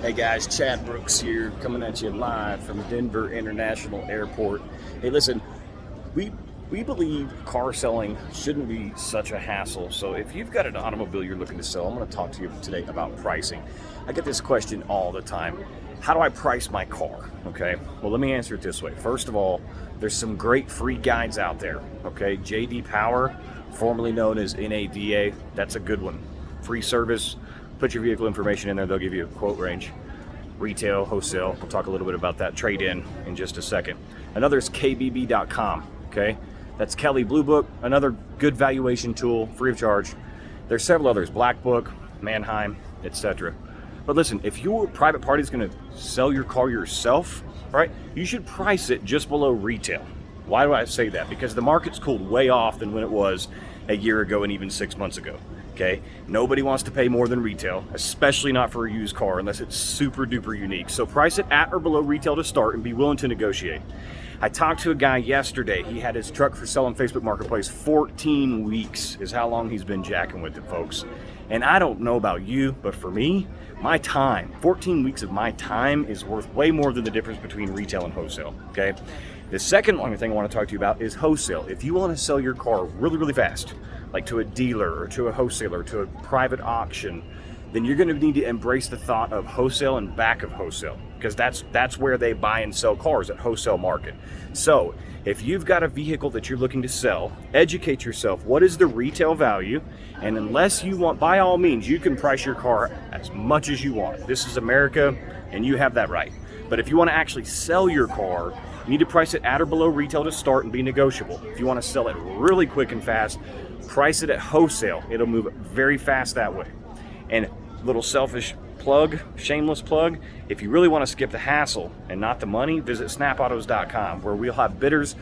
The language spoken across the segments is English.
Hey guys, Chad Brooks here, coming at you live from Denver International Airport. Hey, listen, we believe car selling shouldn't be such a hassle. So if you've got an automobile you're looking to sell, I'm going to talk to you today about pricing. I get this question all the time. How do I price my car? Okay, well, let me answer it this way. First of all, there's some great free guides out there. Okay, JD Power, formerly known as NADA, that's a good one. Free service. Put your vehicle information in there, they'll give you a quote range. Retail, wholesale, we'll talk a little bit about that trade-in in just a second. Another is kbb.com, okay? That's Kelly Blue Book, another good valuation tool, free of charge. There's several others, Black Book, Manheim, etc. But listen, if your private party is gonna sell your car yourself, right, you should price it just below retail. Why do I say that? Because the market's cooled way off than when it was a year ago and even 6 months ago. Okay, nobody wants to pay more than retail, especially not for a used car unless it's super duper unique. So price it at or below retail to start and be willing to negotiate. I talked to a guy yesterday. He had his truck for sale on Facebook Marketplace. 14 weeks is how long he's been jacking with it, folks. And I don't know about you, but for me, my time, 14 weeks of my time is worth way more than the difference between retail and wholesale, okay? The second thing I want to talk to you about is wholesale. If you want to sell your car really, really fast, like to a dealer or to a wholesaler, to a private auction, then you're going to need to embrace the thought of wholesale and back of wholesale, because that's where they buy and sell cars, at wholesale market. So if you've got a vehicle that you're looking to sell, educate yourself. What is the retail value? And unless you want, by all means, you can price your car as much as you want. This is America, and you have that right. But if you want to actually sell your car, you need to price it at or below retail to start and be negotiable. If you want to sell it really quick and fast, price it at wholesale. It'll move very fast that way. And little selfish plug, shameless plug, if you really want to skip the hassle and not the money, visit SnapAutos.com, where we'll have bidders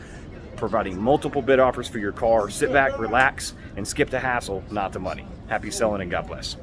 providing multiple bid offers for your car. Sit back, relax, and skip the hassle, not the money. Happy selling, and God bless.